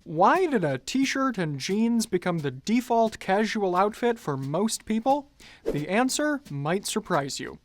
Why did a t-shirt and jeans become the default casual outfit for most people? The answer might surprise you.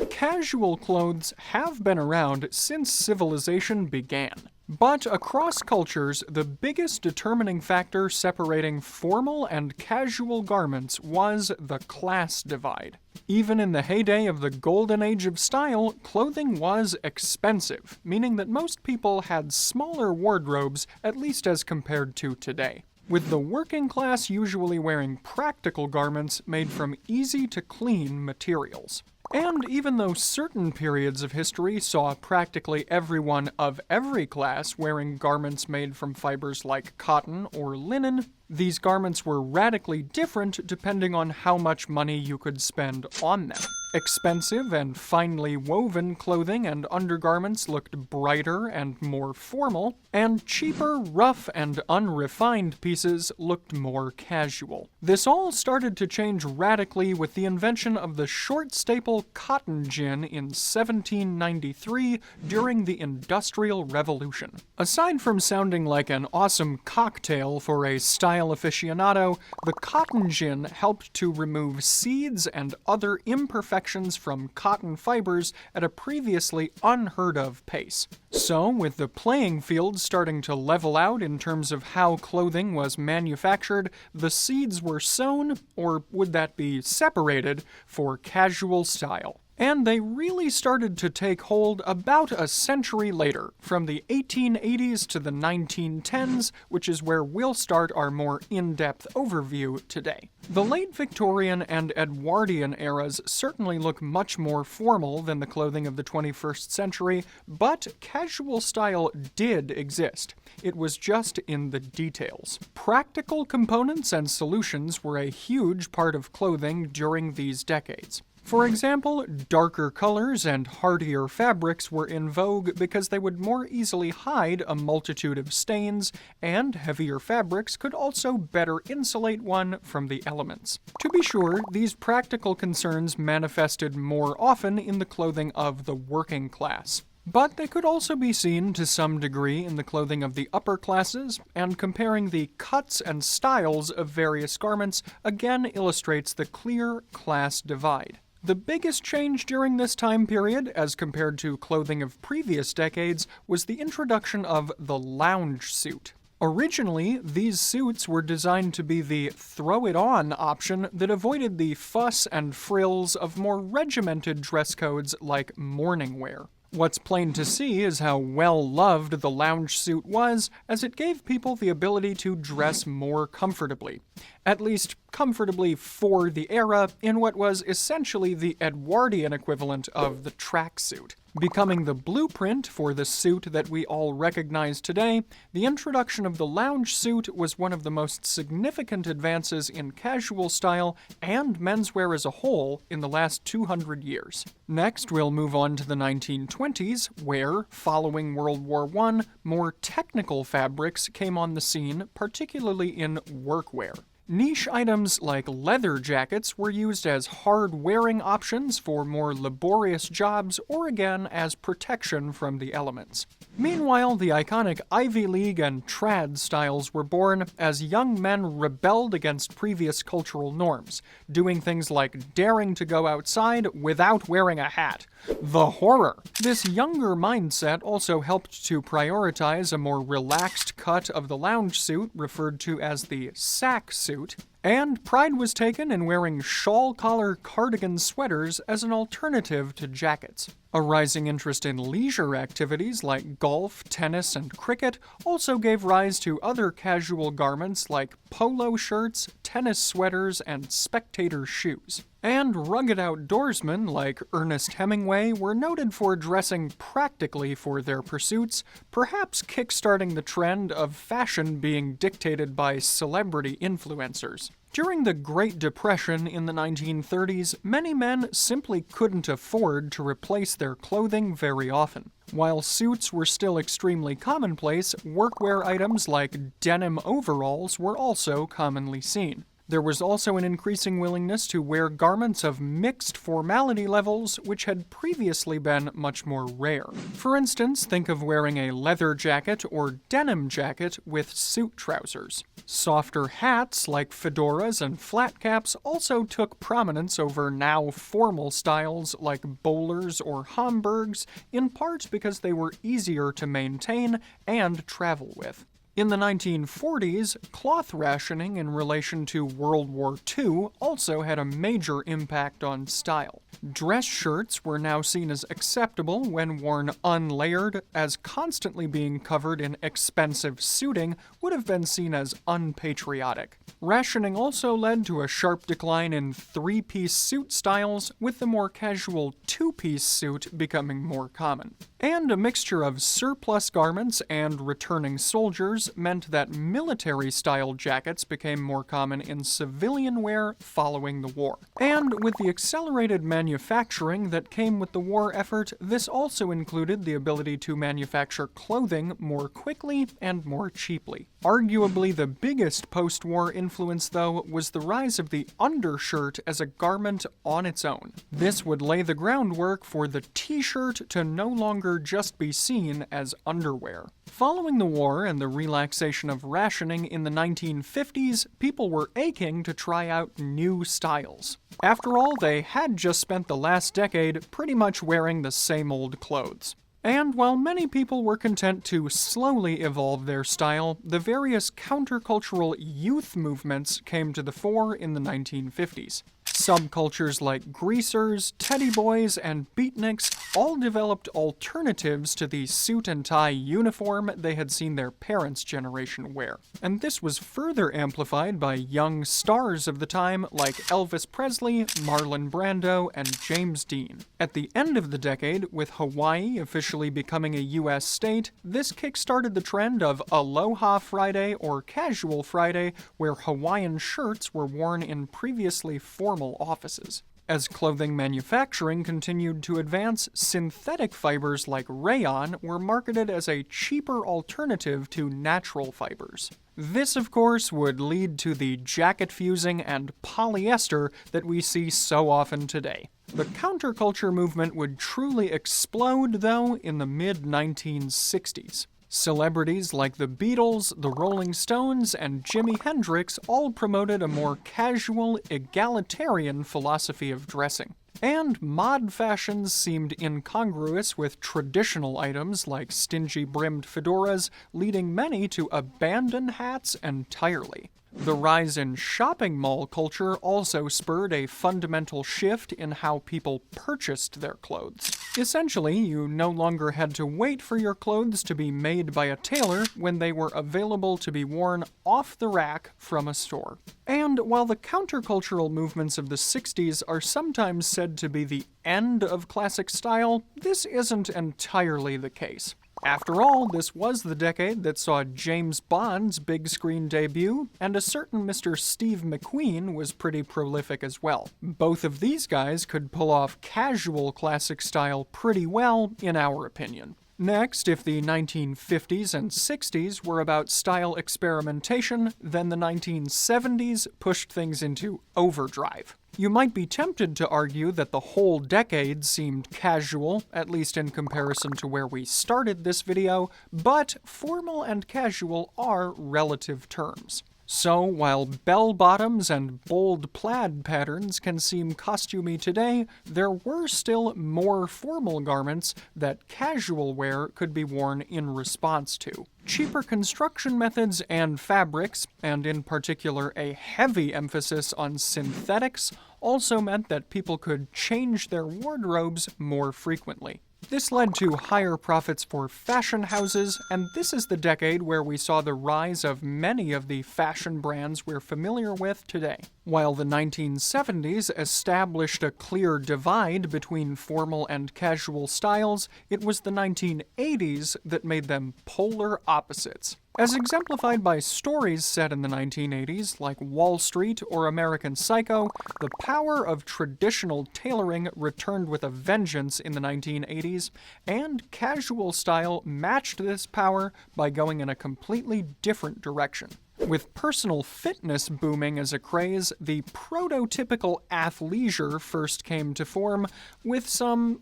Casual clothes have been around since civilization began. But across cultures, the biggest determining factor separating formal and casual garments was the class divide. Even in the heyday of the golden age of style, clothing was expensive, meaning that most people had smaller wardrobes, at least as compared to today, with the working class usually wearing practical garments made from easy-to-clean materials. And even though certain periods of history saw practically everyone of every class wearing garments made from fibers like cotton or linen, these garments were radically different depending on how much money you could spend on them. Expensive and finely woven clothing and undergarments looked brighter and more formal, and cheaper, rough, and unrefined pieces looked more casual. This all started to change radically with the invention of the short staple cotton gin in 1793 during the Industrial Revolution. Aside from sounding like an awesome cocktail for a style aficionado, the cotton gin helped to remove seeds and other imperfections from cotton fibers at a previously unheard of pace. So, with the playing field starting to level out in terms of how clothing was manufactured, the seeds were sown, or would that be separated, for casual style. And they really started to take hold about a century later, from the 1880s to the 1910s, which is where we'll start our more in-depth overview today. The Late Victorian and Edwardian eras certainly look much more formal than the clothing of the 21st century, but casual style did exist. It was just in the details. Practical components and solutions were a huge part of clothing during these decades. For example, darker colors and hardier fabrics were in vogue because they would more easily hide a multitude of stains, and heavier fabrics could also better insulate one from the elements. To be sure, these practical concerns manifested more often in the clothing of the working class. But they could also be seen to some degree in the clothing of the upper classes, and comparing the cuts and styles of various garments again illustrates the clear class divide. The biggest change during this time period, as compared to clothing of previous decades, was the introduction of the lounge suit. Originally, these suits were designed to be the throw-it-on option that avoided the fuss and frills of more regimented dress codes like morning wear. What's plain to see is how well-loved the lounge suit was, as it gave people the ability to dress more comfortably. At least, comfortably for the era, in what was essentially the Edwardian equivalent of the tracksuit. Becoming the blueprint for the suit that we all recognize today, the introduction of the lounge suit was one of the most significant advances in casual style and menswear as a whole in the last 200 years. Next, we'll move on to the 1920s, where, following World War I, more technical fabrics came on the scene, particularly in workwear. Niche items like leather jackets were used as hard-wearing options for more laborious jobs or again as protection from the elements. Meanwhile, the iconic Ivy League and trad styles were born as young men rebelled against previous cultural norms, doing things like daring to go outside without wearing a hat. The horror! This younger mindset also helped to prioritize a more relaxed cut of the lounge suit, referred to as the sack suit, and pride was taken in wearing shawl-collar cardigan sweaters as an alternative to jackets. A rising interest in leisure activities like golf, tennis, and cricket also gave rise to other casual garments like polo shirts, tennis sweaters, and spectator shoes. And rugged outdoorsmen like Ernest Hemingway were noted for dressing practically for their pursuits, perhaps kickstarting the trend of fashion being dictated by celebrity influencers. During the Great Depression in the 1930s, many men simply couldn't afford to replace their clothing very often. While suits were still extremely commonplace, workwear items like denim overalls were also commonly seen. There was also an increasing willingness to wear garments of mixed formality levels, which had previously been much more rare. For instance, think of wearing a leather jacket or denim jacket with suit trousers. Softer hats like fedoras and flat caps also took prominence over now formal styles like bowlers or Homburgs, in part because they were easier to maintain and travel with. In the 1940s, cloth rationing in relation to World War II also had a major impact on style. Dress shirts were now seen as acceptable when worn unlayered, as constantly being covered in expensive suiting would have been seen as unpatriotic. Rationing also led to a sharp decline in three-piece suit styles, with the more casual two-piece suit becoming more common. And a mixture of surplus garments and returning soldiers meant that military-style jackets became more common in civilian wear following the war. And with the accelerated manufacturing that came with the war effort, this also included the ability to manufacture clothing more quickly and more cheaply. Arguably the biggest post-war influence, though, was the rise of the undershirt as a garment on its own. This would lay the groundwork for the t-shirt to no longer just be seen as underwear. Following the war and the relaxation of rationing in the 1950s, people were aching to try out new styles. After all, they had just spent the last decade pretty much wearing the same old clothes. And while many people were content to slowly evolve their style, the various countercultural youth movements came to the fore in the 1950s. Subcultures like greasers, teddy boys, and beatniks all developed alternatives to the suit and tie uniform they had seen their parents' generation wear. And this was further amplified by young stars of the time like Elvis Presley, Marlon Brando, and James Dean. At the end of the decade, with Hawaii officially becoming a U.S. state, this kickstarted the trend of Aloha Friday or Casual Friday, where Hawaiian shirts were worn in previously formal offices. As clothing manufacturing continued to advance, synthetic fibers like rayon were marketed as a cheaper alternative to natural fibers. This, of course, would lead to the jacket fusing and polyester that we see so often today. The counterculture movement would truly explode, though, in the mid-1960s. Celebrities like the Beatles, the Rolling Stones, and Jimi Hendrix all promoted a more casual, egalitarian philosophy of dressing. And mod fashions seemed incongruous with traditional items like stingy-brimmed fedoras, leading many to abandon hats entirely. The rise in shopping mall culture also spurred a fundamental shift in how people purchased their clothes. Essentially, you no longer had to wait for your clothes to be made by a tailor when they were available to be worn off the rack from a store. And while the countercultural movements of the 60s are sometimes said to be the end of classic style, this isn't entirely the case. After all, this was the decade that saw James Bond's big screen debut, and a certain Mr. Steve McQueen was pretty prolific as well. Both of these guys could pull off casual classic style pretty well, in our opinion. Next, if the 1950s and 60s were about style experimentation, then the 1970s pushed things into overdrive. You might be tempted to argue that the whole decade seemed casual, at least in comparison to where we started this video, but formal and casual are relative terms. So, while bell-bottoms and bold plaid patterns can seem costumey today, there were still more formal garments that casual wear could be worn in response to. Cheaper construction methods and fabrics, and in particular a heavy emphasis on synthetics, also meant that people could change their wardrobes more frequently. This led to higher profits for fashion houses, and this is the decade where we saw the rise of many of the fashion brands we're familiar with today. While the 1970s established a clear divide between formal and casual styles, it was the 1980s that made them polar opposites. As exemplified by stories set in the 1980s, like Wall Street or American Psycho, the power of traditional tailoring returned with a vengeance in the 1980s, and casual style matched this power by going in a completely different direction. With personal fitness booming as a craze, the prototypical athleisure first came to form with some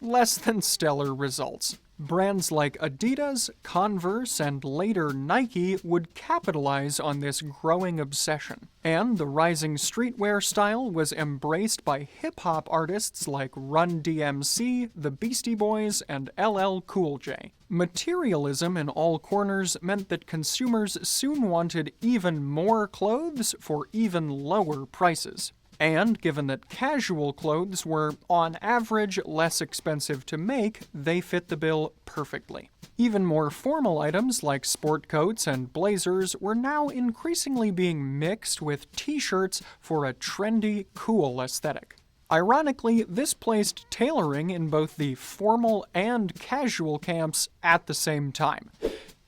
less than stellar results. Brands like Adidas, Converse, and later Nike would capitalize on this growing obsession. And the rising streetwear style was embraced by hip-hop artists like Run DMC, the Beastie Boys, and LL Cool J. Materialism in all corners meant that consumers soon wanted even more clothes for even lower prices. And given that casual clothes were, on average, less expensive to make, they fit the bill perfectly. Even more formal items like sport coats and blazers were now increasingly being mixed with t-shirts for a trendy, cool aesthetic. Ironically, this placed tailoring in both the formal and casual camps at the same time.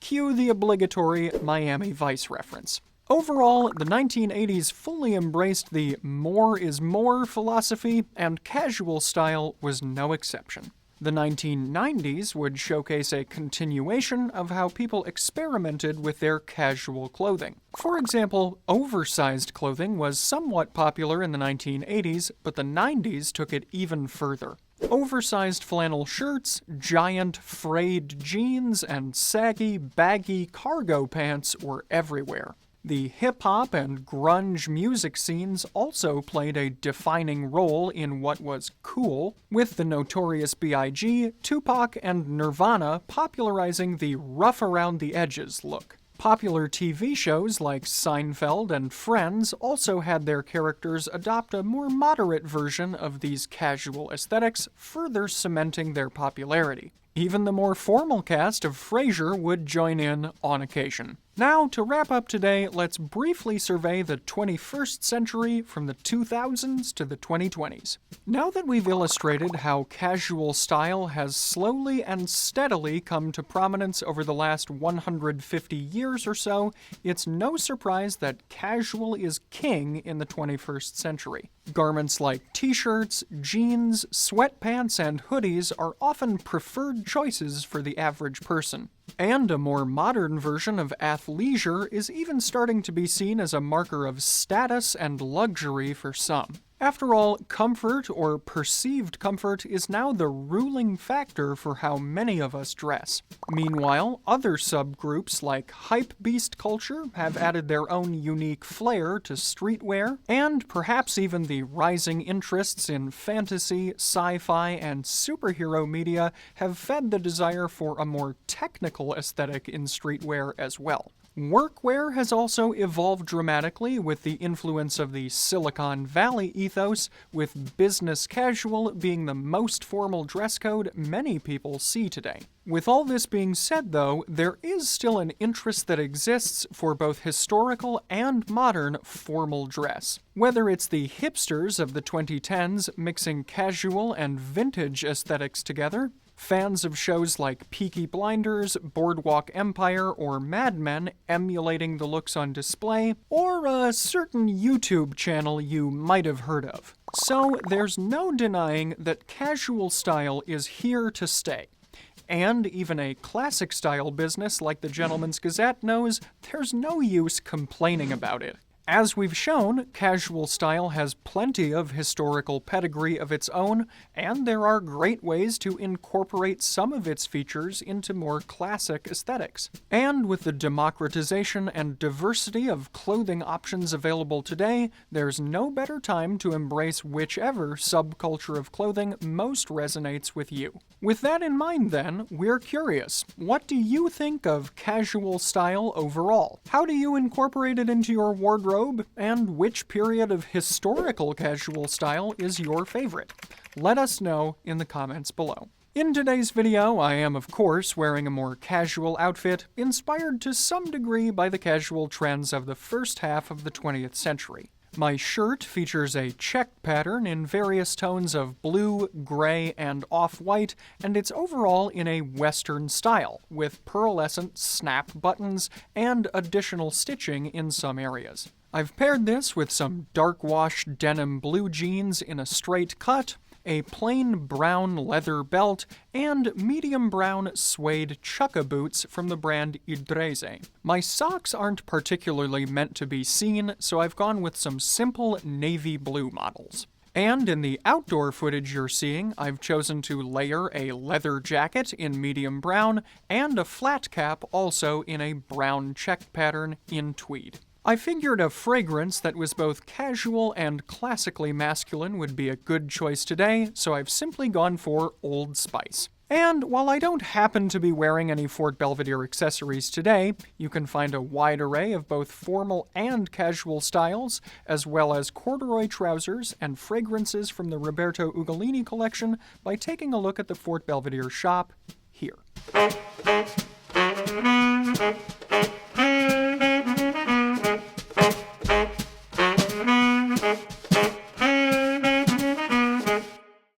Cue the obligatory Miami Vice reference. Overall, the 1980s fully embraced the more is more philosophy, and casual style was no exception. The 1990s would showcase a continuation of how people experimented with their casual clothing. For example, oversized clothing was somewhat popular in the 1980s, but the 90s took it even further. Oversized flannel shirts, giant frayed jeans, and saggy, baggy cargo pants were everywhere. The hip-hop and grunge music scenes also played a defining role in what was cool, with the Notorious B.I.G., Tupac, and Nirvana popularizing the rough-around-the-edges look. Popular TV shows like Seinfeld and Friends also had their characters adopt a more moderate version of these casual aesthetics, further cementing their popularity. Even the more formal cast of Frasier would join in on occasion. Now, to wrap up today, let's briefly survey the 21st century from the 2000s to the 2020s. Now that we've illustrated how casual style has slowly and steadily come to prominence over the last 150 years or so, it's no surprise that casual is king in the 21st century. Garments like t-shirts, jeans, sweatpants, and hoodies are often preferred choices for the average person. And a more modern version of athleisure is even starting to be seen as a marker of status and luxury for some. After all, comfort or perceived comfort is now the ruling factor for how many of us dress. Meanwhile, other subgroups like Hypebeast culture have added their own unique flair to streetwear, and perhaps even the rising interests in fantasy, sci-fi, and superhero media have fed the desire for a more technical aesthetic in streetwear as well. Workwear has also evolved dramatically with the influence of the Silicon Valley ethos, with business casual being the most formal dress code many people see today. With all this being said, though, there is still an interest that exists for both historical and modern formal dress. Whether it's the hipsters of the 2010s mixing casual and vintage aesthetics together, fans of shows like Peaky Blinders, Boardwalk Empire, or Mad Men emulating the looks on display, or a certain YouTube channel you might have heard of. So there's no denying that casual style is here to stay. And even a classic style business like the Gentleman's Gazette knows there's no use complaining about it. As we've shown, casual style has plenty of historical pedigree of its own, and there are great ways to incorporate some of its features into more classic aesthetics. And with the democratization and diversity of clothing options available today, there's no better time to embrace whichever subculture of clothing most resonates with you. With that in mind, then, we're curious. What do you think of casual style overall? How do you incorporate it into your wardrobe? And which period of historical casual style is your favorite? Let us know in the comments below. In today's video, I am of course wearing a more casual outfit, inspired to some degree by the casual trends of the first half of the 20th century. My shirt features a check pattern in various tones of blue, gray, and off-white, and it's overall in a Western style, with pearlescent snap buttons and additional stitching in some areas. I've paired this with some dark wash denim blue jeans in a straight cut, a plain brown leather belt, and medium brown suede chukka boots from the brand Idrese. My socks aren't particularly meant to be seen, so I've gone with some simple navy blue models. And in the outdoor footage you're seeing, I've chosen to layer a leather jacket in medium brown and a flat cap also in a brown check pattern in tweed. I figured a fragrance that was both casual and classically masculine would be a good choice today, so I've simply gone for Old Spice. And while I don't happen to be wearing any Fort Belvedere accessories today, you can find a wide array of both formal and casual styles, as well as corduroy trousers and fragrances from the Roberto Ugolini collection by taking a look at the Fort Belvedere shop here.